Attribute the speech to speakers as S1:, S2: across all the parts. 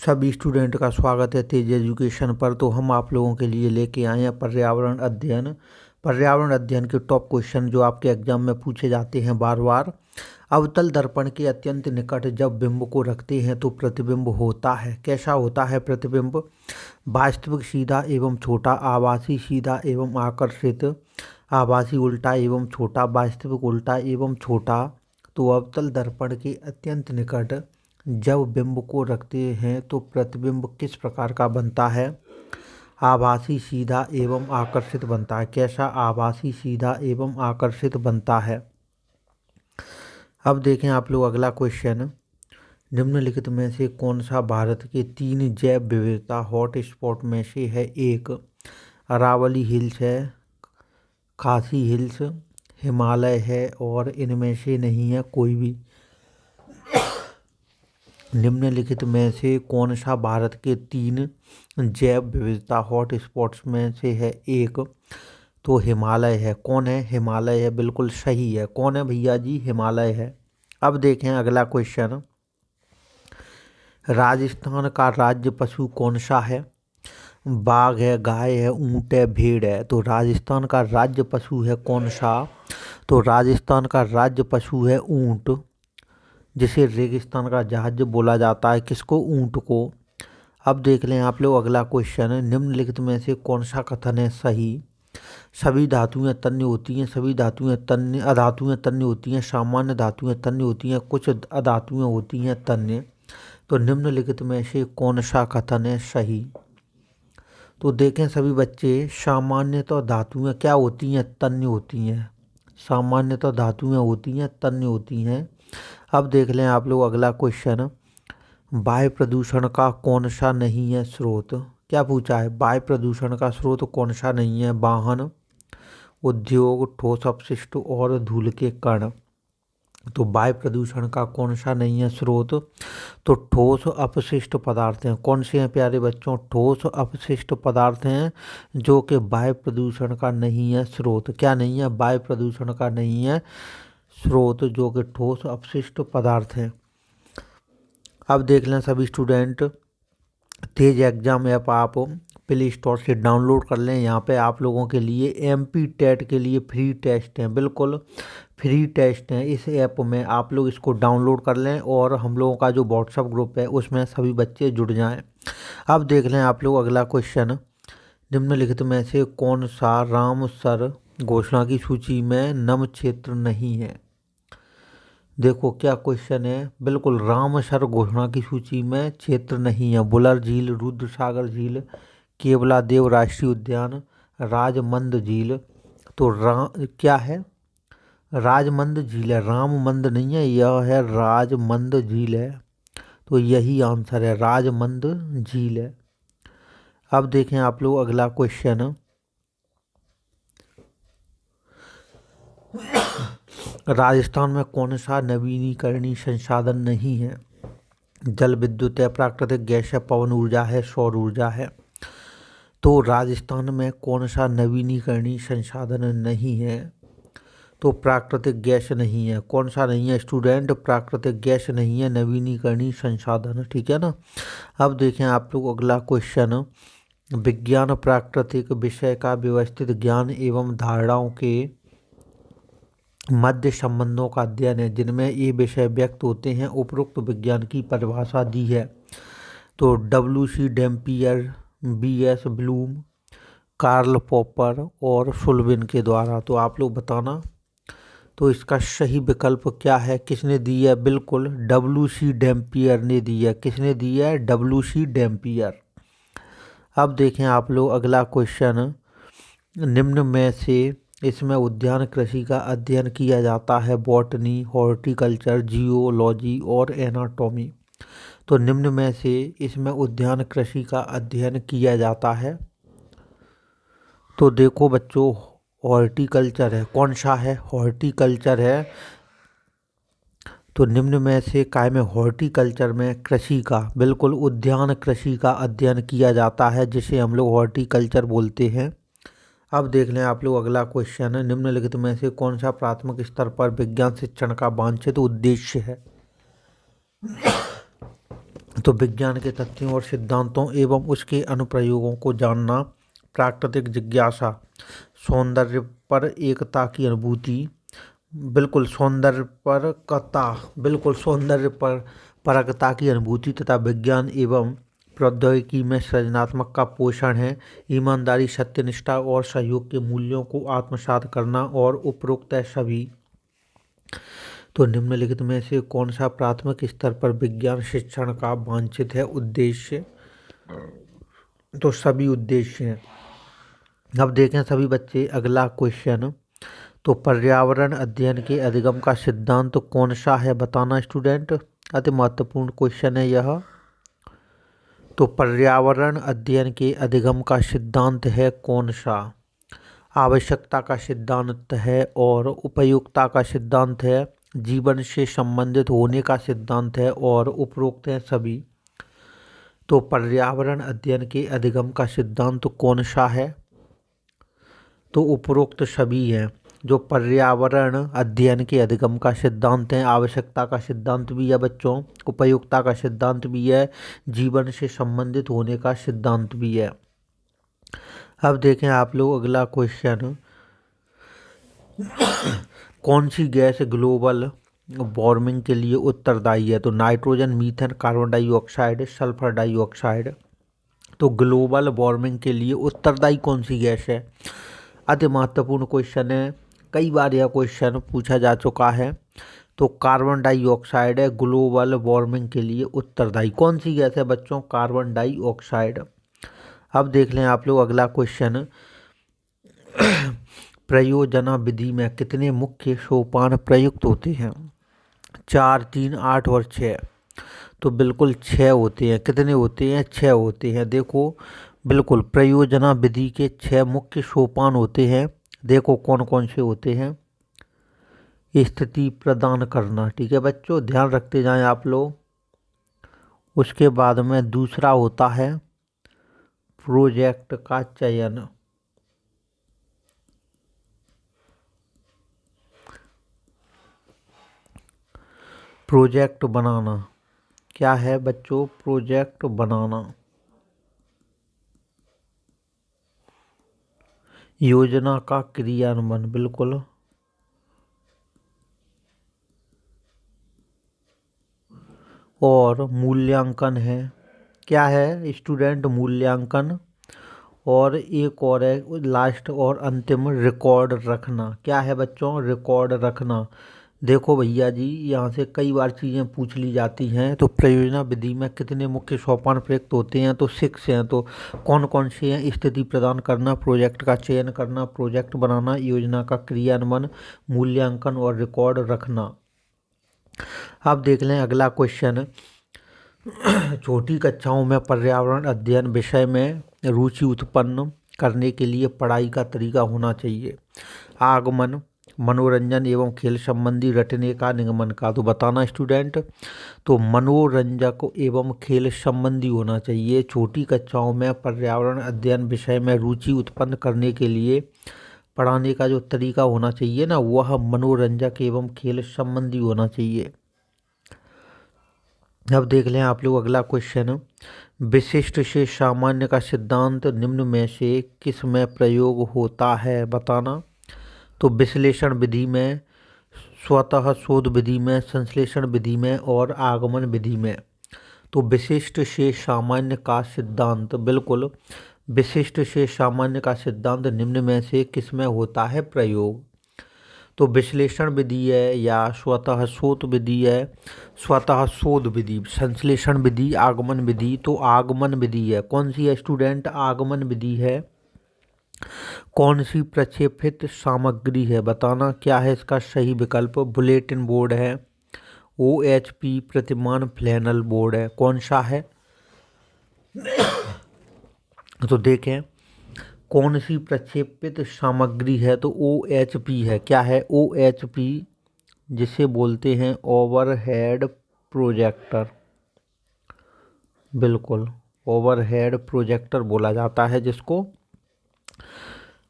S1: सभी स्टूडेंट का स्वागत है तेज एजुकेशन पर। तो हम आप लोगों के लिए लेके आए हैं पर्यावरण अध्ययन के टॉप क्वेश्चन जो आपके एग्जाम में पूछे जाते हैं बार बार। अवतल दर्पण के अत्यंत निकट जब बिंब को रखते हैं तो प्रतिबिंब होता है। कैसा होता है प्रतिबिंब? वास्तविक सीधा एवं छोटा, आभासी सीधा एवं आकर्षित, आभासी उल्टा एवं छोटा, वास्तविक उल्टा एवं छोटा। तो अवतल दर्पण के अत्यंत निकट जब बिंब को रखते हैं तो प्रतिबिंब किस प्रकार का बनता है? आभासी सीधा एवं आकर्षित बनता है। कैसा? आभासी सीधा एवं आकर्षित बनता है। अब देखें आप लोग अगला क्वेश्चन। निम्नलिखित में से कौन सा भारत के 3 जैव विविधता हॉट स्पॉट में से है? एक अरावली हिल्स है, खासी हिल्स, हिमालय है और इनमें से नहीं है कोई भी। निम्नलिखित में से कौन सा भारत के 3 जैव विविधता हॉट स्पॉट्स में से है? एक तो हिमालय है। कौन है? हिमालय है, बिल्कुल सही है। कौन है भैया जी? हिमालय है। अब देखें अगला क्वेश्चन। राजस्थान का राज्य पशु कौन सा है? बाघ है, गाय है, ऊंट है, भेड़ है। तो राजस्थान का राज्य पशु है कौन सा? तो राजस्थान का राज्य पशु है ऊंट, जिसे रेगिस्तान का जहाज बोला जाता है। किसको? ऊंट को। अब देख लें आप लोग अगला क्वेश्चन। निम्नलिखित में से कौन सा कथन है सही? सभी धातुएं तन्य होती हैं, सभी धातुएं अधातुएं तन्य होती हैं, सामान्य धातुएं तन्य होती हैं, कुछ अधातुएं होती हैं तन्य। तो निम्नलिखित में से कौन सा कथन है सही? तो देखें सभी बच्चे, सामान्यतः धातुएं क्या होती हैं? तन्य होती हैं। सामान्यतः धातुएं होती हैं तन्य होती हैं। अब देख लें आप लोग अगला क्वेश्चन। वायु प्रदूषण का कौन सा नहीं है स्रोत? क्या पूछा है? वायु प्रदूषण का स्रोत कौन सा नहीं है? वाहन, उद्योग, ठोस अपशिष्ट और धूल के कण। तो वायु प्रदूषण का कौन सा नहीं है स्रोत? तो ठोस अपशिष्ट पदार्थ हैं। कौन से हैं प्यारे बच्चों? ठोस अपशिष्ट पदार्थ हैं जो कि वायु प्रदूषण का नहीं है स्रोत। क्या नहीं है? वायु प्रदूषण का नहीं है स्रोत, जो कि ठोस अपशिष्ट पदार्थ हैं। अब देख लें सभी स्टूडेंट, तेज एग्जाम ऐप आप प्ले स्टोर से डाउनलोड कर लें। यहाँ पे आप लोगों के लिए एमपी टेट के लिए फ्री टेस्ट हैं, बिल्कुल फ्री टेस्ट हैं। इस ऐप में आप लोग इसको डाउनलोड कर लें और हम लोगों का जो व्हाट्सएप ग्रुप है उसमें सभी बच्चे जुड़ जाएं। अब देख लें आप लोग अगला क्वेश्चन। निम्नलिखित में से कौन सा रामसर घोषणा की सूची में नम क्षेत्र नहीं है? देखो क्या क्वेश्चन है। बिल्कुल रामसर घोषणा की सूची में क्षेत्र नहीं है। बुलर झील, रुद्रसागर झील, केवलादेव राष्ट्रीय उद्यान, राजमंद झील। तो क्या है? राजमंद झील है, राममंद नहीं है, यह है राजमंद झील है। तो यही आंसर है, राजमंद झील है। अब देखें आप लोग अगला क्वेश्चन। राजस्थान में कौन सा नवीनीकरणीय संसाधन नहीं है? जल विद्युत है, प्राकृतिक गैस है, पवन ऊर्जा है, सौर ऊर्जा है। तो राजस्थान में कौन सा नवीनीकरणीय संसाधन नहीं है? तो प्राकृतिक गैस नहीं है। कौन सा नहीं है स्टूडेंट? प्राकृतिक गैस नहीं है नवीनीकरणीय संसाधन, ठीक है ना। अब देखें आप लोग अगला क्वेश्चन। विज्ञान प्राकृतिक विषय का व्यवस्थित ज्ञान एवं धारणाओं के मध्य संबंधों का अध्ययन है जिनमें ये विषय व्यक्त होते हैं। उपरोक्त विज्ञान की परिभाषा दी है। तो W.C. Dampier, B.S. Bloom, Karl popper और सुल्विन के द्वारा। तो आप लोग बताना। तो इसका सही विकल्प क्या है? किसने दी है? बिल्कुल W.C. डैम्पियर ने दी है। किसने दी है? W.C. डैम्पियर। अब देखें आप लोग अगला क्वेश्चन। निम्न में से इसमें उद्यान कृषि का अध्ययन किया जाता है। बॉटनी, हॉर्टिकल्चर, जियोलॉजी और एनाटॉमी। तो निम्न में से इसमें उद्यान कृषि का अध्ययन किया जाता है। तो देखो बच्चों, हॉर्टिकल्चर है। कौन सा है? हॉर्टिकल्चर है। तो निम्न में से काय में? हॉर्टिकल्चर में कृषि का, बिल्कुल उद्यान कृषि का अध्ययन किया जाता है जिसे हम लोग हॉर्टिकल्चर बोलते हैं। अब देख लें आप लोग अगला क्वेश्चन। निम्नलिखित में से कौन सा प्राथमिक स्तर पर विज्ञान शिक्षण का वांछित उद्देश्य है? तो विज्ञान के तथ्यों और सिद्धांतों एवं उसके अनुप्रयोगों को जानना, प्राकृतिक जिज्ञासा, सौंदर्य पर एकता की अनुभूति, बिल्कुल सौंदर्य पर कता, बिल्कुल सौंदर्य पर परकता की अनुभूति तथा विज्ञान एवं प्रौद्योगिकी में सृजनात्मक का पोषण है। ईमानदारी, सत्यनिष्ठा और सहयोग के मूल्यों को आत्मसात करना और उपरोक्त सभी। तो निम्नलिखित में से कौन सा प्राथमिक स्तर पर विज्ञान शिक्षण का वांछित है उद्देश्य? तो सभी उद्देश्य हैं। अब देखें सभी बच्चे अगला क्वेश्चन। तो पर्यावरण अध्ययन के अधिगम का सिद्धांत कौन सा है बताना स्टूडेंट। अति महत्वपूर्ण क्वेश्चन है यह। तो पर्यावरण अध्ययन के अधिगम का सिद्धांत है कौन सा? आवश्यकता का सिद्धांत है और उपयुक्तता का सिद्धांत है, जीवन से संबंधित होने का सिद्धांत है और उपरोक्त हैं सभी। तो पर्यावरण अध्ययन के अधिगम का सिद्धांत कौन सा है? तो उपरोक्त सभी हैं। जो पर्यावरण अध्ययन के अधिगम का सिद्धांत है, आवश्यकता का सिद्धांत भी है बच्चों, उपयुक्तता का सिद्धांत भी है, जीवन से संबंधित होने का सिद्धांत भी है। अब देखें आप लोग अगला क्वेश्चन। कौन सी गैस ग्लोबल वार्मिंग के लिए उत्तरदायी है? तो nitrogen, methane, carbon dioxide, sulphur dioxide. तो ग्लोबल वार्मिंग के लिए उत्तरदायी कौन सी गैस है? अति महत्वपूर्ण क्वेश्चन है, कई बार यह क्वेश्चन पूछा जा चुका है। तो कार्बन डाइऑक्साइड है ग्लोबल वार्मिंग के लिए उत्तरदायी। कौन सी गैस है बच्चों? Carbon dioxide. अब देख लें आप लोग अगला क्वेश्चन। प्रयोजना विधि में कितने मुख्य सोपान प्रयुक्त होते हैं? 4, 3, 8 और 6। तो बिल्कुल 6 होते हैं। कितने होते हैं? 6 होते हैं। देखो बिल्कुल प्रयोजना विधि के 6 मुख्य सोपान होते हैं। देखो कौन कौन से होते हैं। स्थिति प्रदान करना, ठीक है बच्चों, ध्यान रखते जाएं आप लोग। उसके बाद में दूसरा होता है प्रोजेक्ट का चयन। प्रोजेक्ट बनाना, क्या है बच्चों? प्रोजेक्ट बनाना। योजना का क्रियान्वयन, बिल्कुल। और मूल्यांकन है, क्या है स्टूडेंट? मूल्यांकन। और एक और है लास्ट और अंतिम, रिकॉर्ड रखना। क्या है बच्चों? रिकॉर्ड रखना। देखो भैया जी, यहाँ से कई बार चीज़ें पूछ ली जाती हैं। तो प्रयोजना विधि में कितने मुख्य सोपान प्रयुक्त होते हैं? तो 6 हैं। तो कौन कौन से हैं? स्थिति प्रदान करना, प्रोजेक्ट का चयन करना, प्रोजेक्ट बनाना, योजना का क्रियान्वयन, मूल्यांकन और रिकॉर्ड रखना। अब देख लें अगला क्वेश्चन। छोटी कक्षाओं में पर्यावरण अध्ययन विषय में रुचि उत्पन्न करने के लिए पढ़ाई का तरीका होना चाहिए। आगमन, मनोरंजन एवं खेल संबंधी रटने का, निगमन का। तो बताना स्टूडेंट। तो मनोरंजक एवं खेल संबंधी होना चाहिए। छोटी कक्षाओं में पर्यावरण अध्ययन विषय में रुचि उत्पन्न करने के लिए पढ़ाने का जो तरीका होना चाहिए ना, वह मनोरंजक एवं खेल संबंधी होना चाहिए। अब देख लें आप लोग अगला क्वेश्चन। विशिष्ट से सामान्य का सिद्धांत निम्न में से किस में प्रयोग होता है बताना। तो विश्लेषण विधि में, स्वतः शोध विधि में, संश्लेषण विधि में और आगमन विधि में। तो विशिष्ट से सामान्य का सिद्धांत, बिल्कुल विशिष्ट से सामान्य का सिद्धांत निम्न में से किस में होता है प्रयोग? तो विश्लेषण विधि है या स्वतः शोध विधि है? स्वतः शोध विधि, संश्लेषण विधि, आगमन विधि। तो आगमन विधि है। कौन सी है स्टूडेंट? आगमन विधि है। कौन सी प्रक्षेपित सामग्री है बताना। क्या है इसका सही विकल्प? बुलेटिन बोर्ड है, OHP प्रतिमान फ्लैनल बोर्ड है। कौन सा है? तो देखें कौन सी प्रक्षेपित सामग्री है? तो OHP है। क्या है? OHP, जिसे बोलते हैं ओवरहेड प्रोजेक्टर। बिल्कुल ओवरहेड प्रोजेक्टर बोला जाता है जिसको।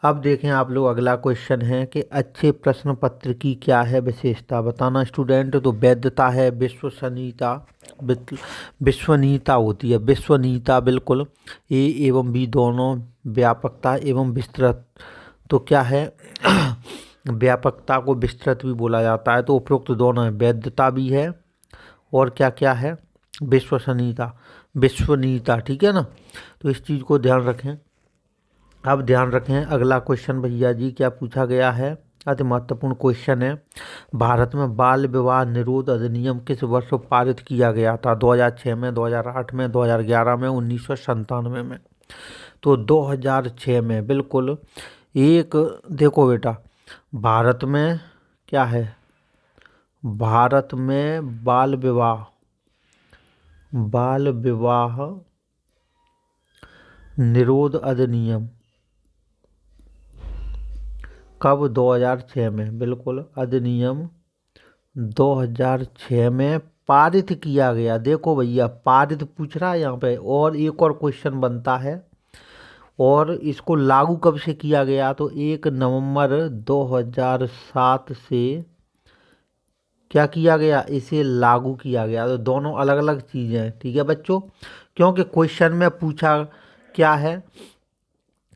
S1: अब देखें आप लोग अगला क्वेश्चन है कि अच्छे प्रश्न पत्र की क्या है विशेषता बताना स्टूडेंट। तो वैधता है, विश्वसनीयता, विश्वसनीयता होती है, विश्वसनीयता बिल्कुल। ए एवं बी दोनों, व्यापकता एवं विस्तृत। तो क्या है व्यापकता को विस्तृत भी बोला जाता है। तो उपरोक्त दोनों है, वैधता भी है और क्या क्या है, विश्वसनीयता, विश्वसनीयता, ठीक है ना। तो इस चीज़ को ध्यान रखें। अब ध्यान रखें अगला क्वेश्चन भैया जी क्या पूछा गया है, अति महत्वपूर्ण क्वेश्चन है। भारत में बाल विवाह निरोध अधिनियम किस वर्ष पारित किया गया था? 2006 में, 2008 में, 2011 में, 1997 में। तो 2006 में बिल्कुल। एक देखो बेटा, भारत में क्या है, भारत में बाल विवाह निरोध अधिनियम कब? 2006 में, बिल्कुल। अधिनियम 2006 में पारित किया गया। देखो भैया पारित पूछ रहा है यहाँ पे। और एक और क्वेश्चन बनता है, और इसको लागू कब से किया गया? तो 1 नवंबर 2007 से क्या किया गया, इसे लागू किया गया। तो दोनों अलग अलग चीज़ें हैं, ठीक है बच्चों। क्योंकि क्वेश्चन में पूछा क्या है,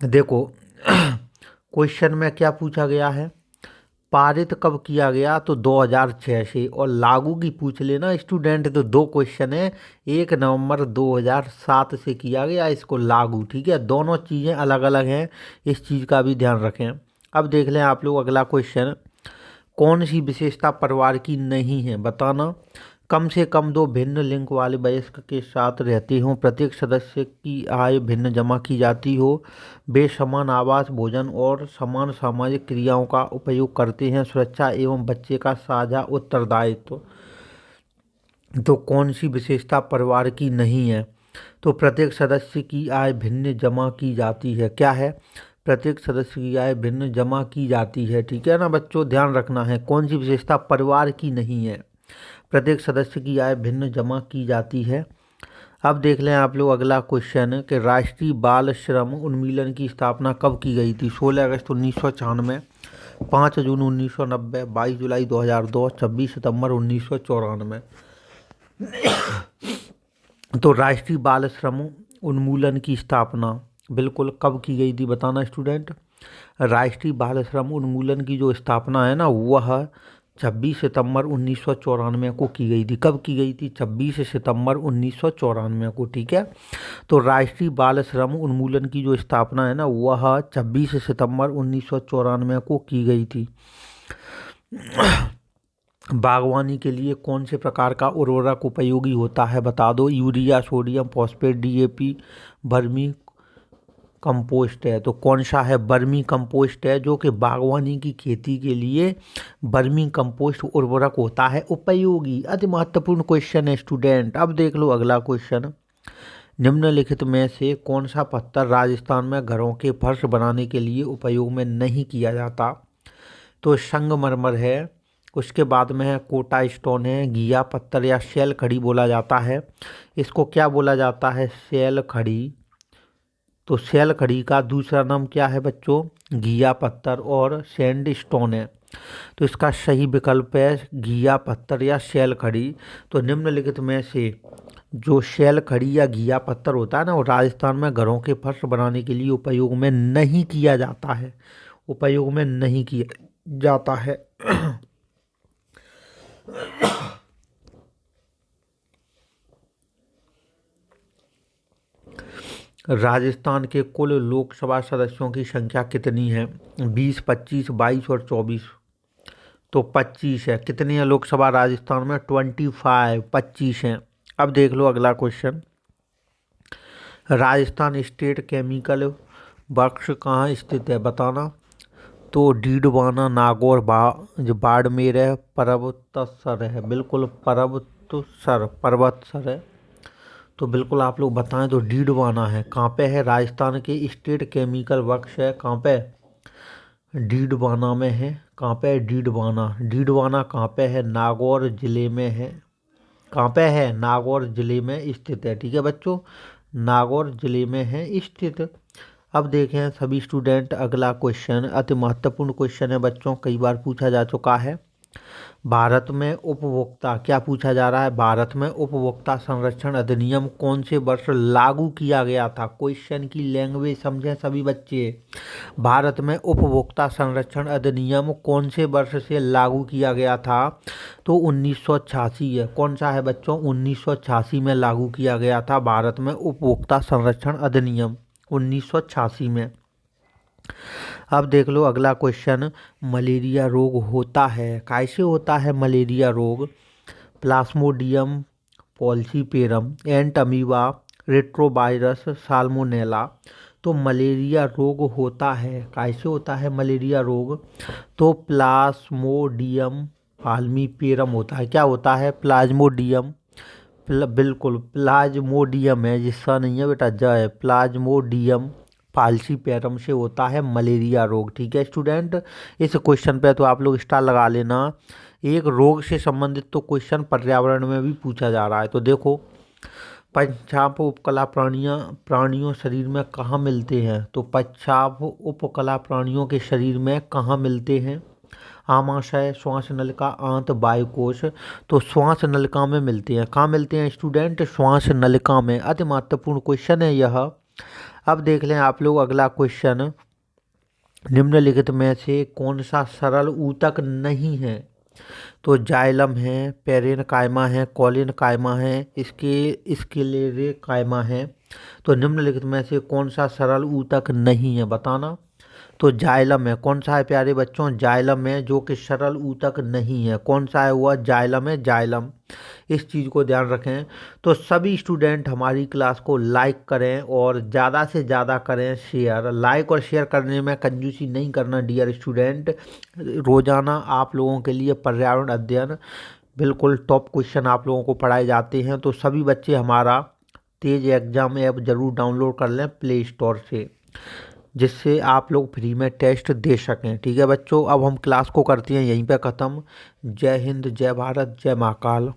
S1: देखो क्वेश्चन में क्या पूछा गया है, पारित कब किया गया? तो 2006 से। और लागू की पूछ लेना स्टूडेंट, तो दो क्वेश्चन है। 1 नवंबर 2007 से किया गया इसको लागू, ठीक है। दोनों चीज़ें अलग अलग हैं, इस चीज़ का भी ध्यान रखें। अब देख लें आप लोग अगला क्वेश्चन, कौन सी विशेषता परिवार की नहीं है? बताना। कम से कम 2 भिन्न लिंग वाले वयस्क के साथ रहते हों, प्रत्येक सदस्य की आय भिन्न जमा की जाती हो, वे समान आवास, भोजन और समान सामाजिक क्रियाओं का उपयोग करते हैं, सुरक्षा एवं बच्चे का साझा उत्तरदायित्व। तो कौन सी विशेषता परिवार की नहीं है? तो प्रत्येक सदस्य की आय भिन्न जमा की जाती है। क्या है? प्रत्येक सदस्य की आय भिन्न जमा की जाती है, ठीक है ना बच्चों, ध्यान रखना है। कौन सी विशेषता परिवार की नहीं है? प्रत्येक सदस्य की आय भिन्न जमा की जाती है। अब देख लें आप लोग अगला क्वेश्चन कि राष्ट्रीय बाल श्रम उन्मूलन की स्थापना कब की गई थी? 16 अगस्त 1996, 5 जून 1990, 22 जुलाई 2002, 26 सितंबर 1994। तो राष्ट्रीय बाल श्रम उन्मूलन की स्थापना बिल्कुल कब की गई थी? बताना स्टूडेंट। राष्ट्रीय बाल श्रम उन्मूलन की जो स्थापना है ना, वह 26 सितंबर 1994 को की गई थी। कब की गई थी? 26 सितंबर 1994 को, ठीक है। तो राष्ट्रीय बाल श्रम उन्मूलन की जो स्थापना है ना, वह 26 सितंबर 1994 को की गई थी। बागवानी के लिए कौन से प्रकार का उर्वरक उपयोगी होता है? बता दो। Urea, sodium phosphate, DAP, vermi compost है। तो कौन सा है? वर्मी कंपोस्ट है, जो कि बागवानी की खेती के लिए वर्मी कंपोस्ट उर्वरक होता है उपयोगी। अति महत्वपूर्ण क्वेश्चन है स्टूडेंट। अब देख लो अगला क्वेश्चन, निम्नलिखित में से कौन सा पत्थर राजस्थान में घरों के फर्श बनाने के लिए उपयोग में नहीं किया जाता? तो संगमरमर है, उसके बाद में है कोटा स्टोन है, घिया पत्थर या शैल खड़ी बोला जाता है। इसको क्या बोला जाता है? शैल खड़ी। तो शैल खड़ी का दूसरा नाम क्या है बच्चों? घिया पत्थर और सैंड स्टोन है। तो इसका सही विकल्प है घिया पत्थर या शैल खड़ी। तो निम्नलिखित में से जो शैल खड़ी या घिया पत्थर होता है ना, वो राजस्थान में घरों के फर्श बनाने के लिए उपयोग में नहीं किया जाता है, उपयोग में नहीं किया जाता है। राजस्थान के कुल लोकसभा सदस्यों की संख्या कितनी है? 20, 25, 22 और 24। तो 25 है। कितनी है लोकसभा राजस्थान में? 25, 25 हैं। अब देख लो अगला question, Rajasthan state chemical works कहाँ स्थित है? बताना। तो डीडवाना, नागौर, जो बाड़मेर है, पर्वतसर है, बिल्कुल पर्वतसर है। तो बिल्कुल आप लोग बताएं। तो डीडवाना है, कहाँ पे है? राजस्थान के स्टेट केमिकल वर्क्स है, कहाँ पे? डीडवाना में है। कहाँ पे? डीडवाना। डीडवाना कहाँ पे है? नागौर जिले में है। कहाँ पे है? नागौर जिले में स्थित है, ठीक है बच्चों, नागौर जिले में है स्थित। अब देखें सभी स्टूडेंट अगला क्वेश्चन, अति महत्वपूर्ण क्वेश्चन है बच्चों, कई बार पूछा जा चुका है। भारत में उपभोक्ता, क्या पूछा जा रहा है, भारत में उपभोक्ता संरक्षण अधिनियम कौन से वर्ष लागू किया गया था। क्वेश्चन की लैंग्वेज समझें सभी बच्चे। भारत में उपभोक्ता संरक्षण अधिनियम कौन से वर्ष से लागू किया गया था, तो 1986 है। कौन सा है बच्चों, 1986 में लागू किया गया था भारत में उपभोक्ता संरक्षण अधिनियम, 1986 में। अब देख लो अगला क्वेश्चन, मलेरिया रोग होता है, कैसे होता है मलेरिया रोग। प्लाज्मोडियम फॉल्सीपेरम, एंट अमीबा, रेट्रोवायरस, साल्मोनेला। तो मलेरिया रोग होता है, कैसे होता है मलेरिया रोग, तो प्लाज्मोडियम फाल्मीपेरम होता है। क्या होता है, प्लाज्मोडियम, बिल्कुल प्लाज्मोडियम है, जिसका नहीं है बेटा, ज है, प्लाज्मोडियम फाल्सीपेरम से होता है मलेरिया रोग। ठीक है स्टूडेंट, इस क्वेश्चन पे तो आप लोग स्टार लगा लेना। एक रोग से संबंधित तो क्वेश्चन पर्यावरण में भी पूछा जा रहा है। तो देखो, पंचाप उपकला प्राणियों शरीर में कहाँ मिलते हैं, तो पंचाप उपकला प्राणियों के शरीर में कहाँ मिलते हैं। आमाशय, श्वास नलिका, आंत, वायुकोश। तो श्वास नलिका में मिलते हैं। कहाँ मिलते हैं स्टूडेंट, श्वास नलिका में। अति महत्वपूर्ण क्वेश्चन है यह। अब देख लें आप लोग अगला क्वेश्चन, निम्नलिखित में से कौन सा सरल ऊतक नहीं है, तो जाइलम है, पेरेन कायमा है, कॉलिन कायमा है, स्क्लेरे कायमा है। तो निम्नलिखित में से कौन सा सरल ऊतक नहीं है, बताना। तो जाइलम है। कौन सा है प्यारे बच्चों, जाइलम है, जो कि सरल ऊतक नहीं है। कौन सा है वह, जाइलम है, जाइलम। इस चीज़ को ध्यान रखें। तो सभी स्टूडेंट हमारी क्लास को लाइक करें और ज़्यादा से ज़्यादा करें शेयर। लाइक और शेयर करने में कंजूसी नहीं करना डियर स्टूडेंट। रोज़ाना आप लोगों के लिए पर्यावरण अध्ययन बिल्कुल टॉप क्वेश्चन आप लोगों को पढ़ाए जाते हैं। तो सभी बच्चे हमारा तेज एग्जाम ऐप ज़रूर डाउनलोड कर लें प्ले स्टोर से, जिससे आप लोग फ्री में टेस्ट दे सकें। ठीक है बच्चों, अब हम क्लास को करते हैं यहीं पे ख़त्म। जय हिंद, जय भारत, जय महाकाल।